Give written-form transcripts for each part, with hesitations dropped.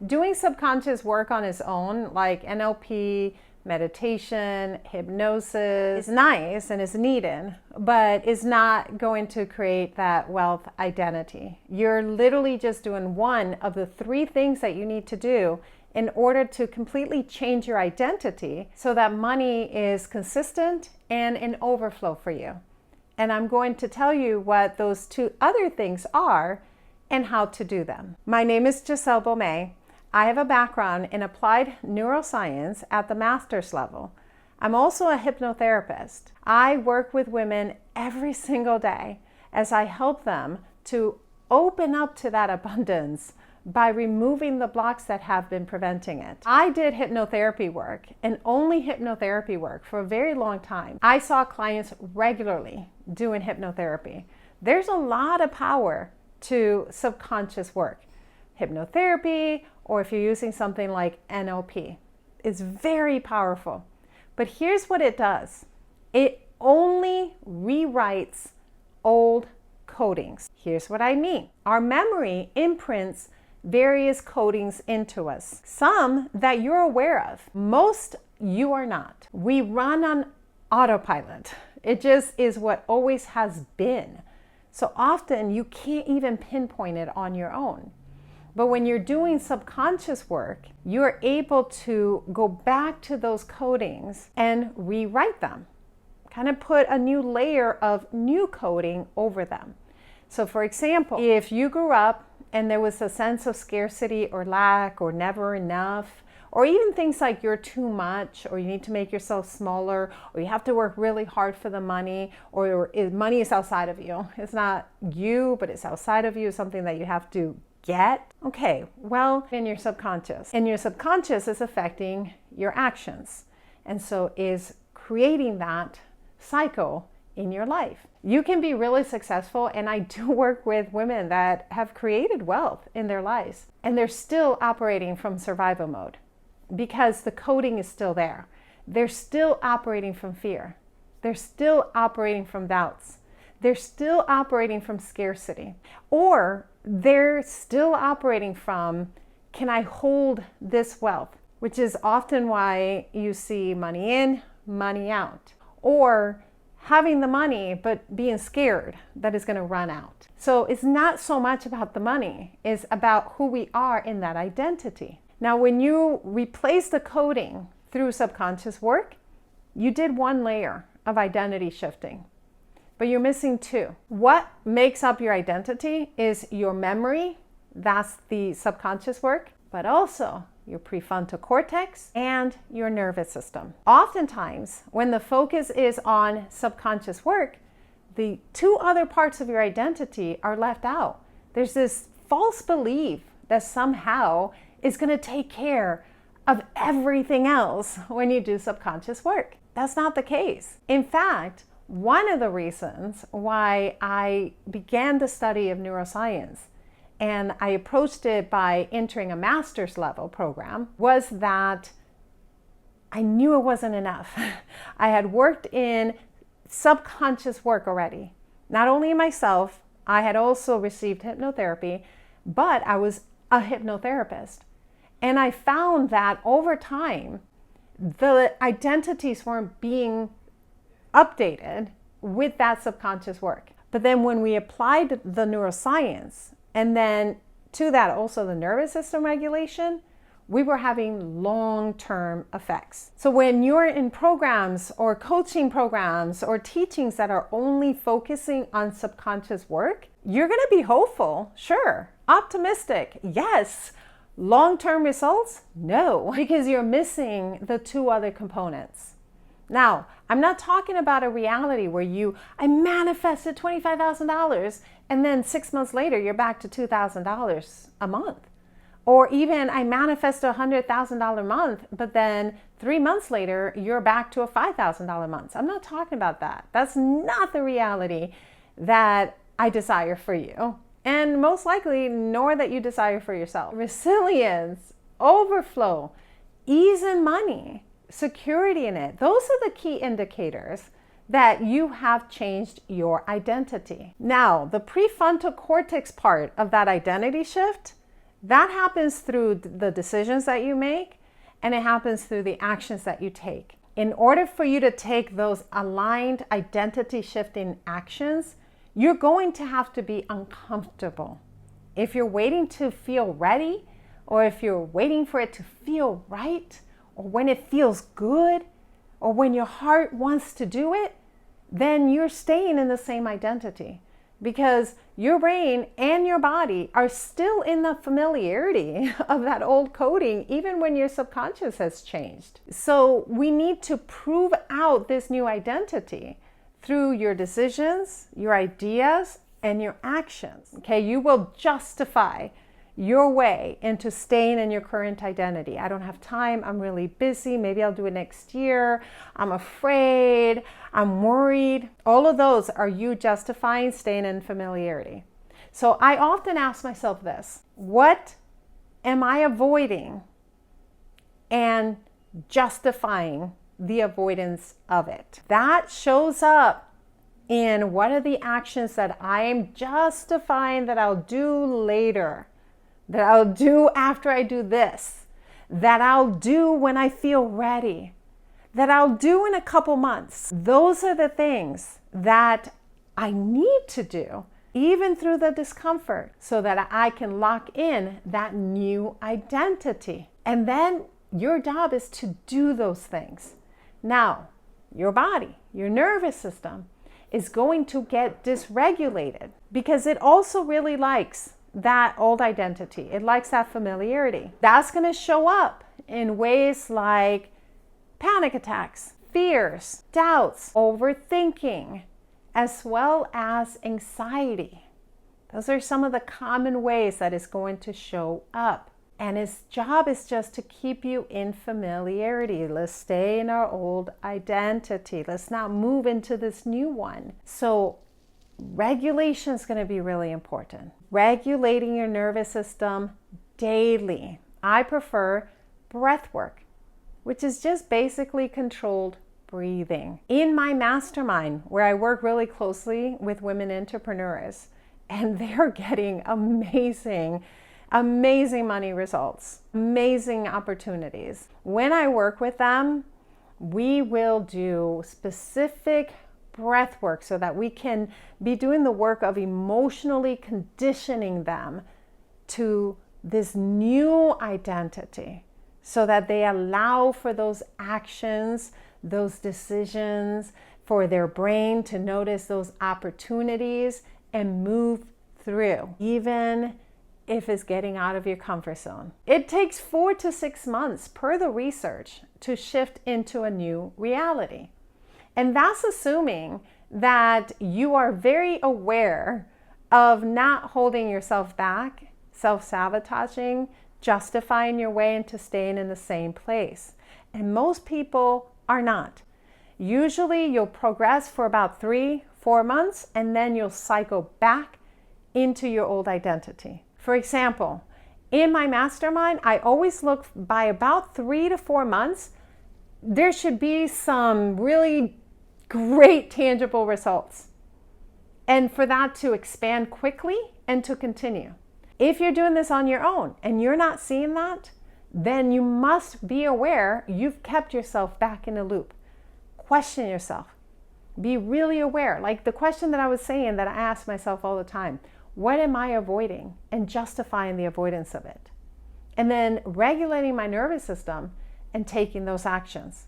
Doing subconscious work on its own, like NLP, meditation, hypnosis, is nice and is needed, but is not going to create that wealth identity. You're literally just doing one of the 3 things that you need to do in order to completely change your identity so that money is consistent and in overflow for you. And I'm going to tell you what those 2 other things are and how to do them. My name is Giselle Baumet. I have a background in applied neuroscience at the master's level. I'm also a hypnotherapist. I work with women every single day as I help them to open up to that abundance by removing the blocks that have been preventing it. I did hypnotherapy work and only hypnotherapy work for a very long time. I saw clients regularly doing hypnotherapy. There's a lot of power to subconscious work. Hypnotherapy, or if you're using something like NLP, is very powerful. But here's what it does. It only rewrites old codings. Here's what I mean. Our memory imprints various codings into us. Some that you're aware of. Most you are not. We run on autopilot. It just is what always has been. So often you can't even pinpoint it on your own. But when you're doing subconscious work, you're able to go back to those codings and rewrite them. Kind of put a new layer of new coding over them. So for example, if you grew up and there was a sense of scarcity or lack or never enough, or even things like you're too much, or you need to make yourself smaller, or you have to work really hard for the money, or money is outside of you. It's not you, but it's outside of you, something that you have to get. Okay, well, in your subconscious. And your subconscious is affecting your actions. And so is creating that cycle in your life. You can be really successful, and I do work with women that have created wealth in their lives, and they're still operating from survival mode because the coding is still there. They're still operating from fear. They're still operating from doubts. They're still operating from scarcity. Or they're still operating from, can I hold this wealth? Which is often why you see money in, money out. Or having the money, but being scared that it's going to run out. So it's not so much about the money, it's about who we are in that identity. Now, when you replace the coding through subconscious work, you did one layer of identity shifting, but you're missing 2. What makes up your identity is your memory, that's the subconscious work, but also your prefrontal cortex and your nervous system. Oftentimes, when the focus is on subconscious work, the 2 other parts of your identity are left out. There's this false belief that somehow is going to take care of everything else when you do subconscious work. That's not the case. In fact, one of the reasons why I began the study of neuroscience and I approached it by entering a master's level program was that I knew it wasn't enough. I had worked in subconscious work already. Not only myself, I had also received hypnotherapy, but I was a hypnotherapist. And I found that over time, the identities weren't being updated with that subconscious work. But then when we applied the neuroscience, and then to that also the nervous system regulation, we were having long-term effects. So when you're in programs or coaching programs or teachings that are only focusing on subconscious work, you're going to be hopeful, sure, optimistic, yes. Long-term results? No, because you're missing the 2 other components. Now, I'm not talking about a reality where I manifested $25,000 and then 6 months later you're back to $2,000 a month. Or even I manifested a $100,000 month, but then 3 months later you're back to a $5,000 month. I'm not talking about that. That's not the reality that I desire for you. And most likely, nor that you desire for yourself. Resilience, overflow, ease in money, security in it. Those are the key indicators that you have changed your identity. Now, the prefrontal cortex part of that identity shift, That happens through the decisions that you make, and it happens through the actions that you take. In order for you to take those aligned identity shifting actions, you're going to have to be uncomfortable. If you're waiting to feel ready, or if you're waiting for it to feel right, or when it feels good, or when your heart wants to do it, then you're staying in the same identity, because your brain and your body are still in the familiarity of that old coding, even when your subconscious has changed. So we need to prove out this new identity through your decisions, your ideas, and your actions. Okay, you will justify your way into staying in your current identity. I don't have time, I'm really busy, maybe I'll do it next year, I'm afraid, I'm worried. All of those are you justifying staying in familiarity. So I often ask myself this: what am I avoiding and justifying the avoidance of it? That shows up in what are the actions that I'm justifying that I'll do later, that I'll do after I do this, that I'll do when I feel ready, that I'll do in a couple months. Those are the things that I need to do, even through the discomfort, so that I can lock in that new identity. And then your job is to do those things. Now, your body, your nervous system is going to get dysregulated because it also really likes that old identity. It likes that familiarity. That's going to show up in ways like panic attacks, fears, doubts, overthinking, as well as anxiety. Those are some of the common ways that it's going to show up. And its job is just to keep you in familiarity. Let's stay in our old identity. Let's not move into this new one. So regulation is going to be really important. Regulating your nervous system daily. I prefer breath work, which is just basically controlled breathing. In my mastermind, where I work really closely with women entrepreneurs, and they're getting amazing money results, amazing opportunities. When I work with them, we will do specific breath work so that we can be doing the work of emotionally conditioning them to this new identity, so that they allow for those actions, those decisions, for their brain to notice those opportunities and move through, even if it's getting out of your comfort zone. It takes 4 to 6 months per the research to shift into a new reality. And that's assuming that you are very aware of not holding yourself back, self-sabotaging, justifying your way into staying in the same place. And most people are not. Usually you'll progress for about 3-4 months, and then you'll cycle back into your old identity. For example, in my mastermind, I always look by about 3 to 4 months, there should be some really great tangible results. And for that to expand quickly and to continue. If you're doing this on your own and you're not seeing that, then you must be aware you've kept yourself back in a loop. Question yourself. Be really aware. Like the question that I was saying that I ask myself all the time: what am I avoiding? And justifying the avoidance of it. And then regulating my nervous system and taking those actions.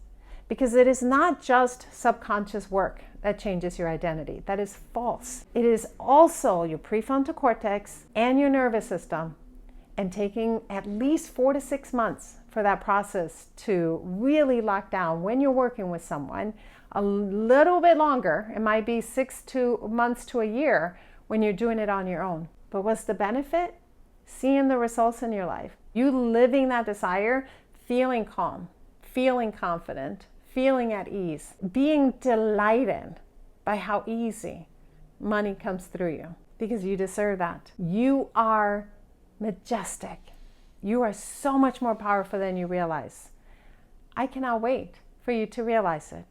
Because it is not just subconscious work that changes your identity. That is false. It is also your prefrontal cortex and your nervous system, and taking at least 4 to 6 months for that process to really lock down when you're working with someone. A little bit longer, it might be 6 months to a year when you're doing it on your own. But what's the benefit? Seeing the results in your life. You living that desire, feeling calm, feeling confident, feeling at ease, being delighted by how easy money comes through you, because you deserve that. You are majestic. You are so much more powerful than you realize. I cannot wait for you to realize it.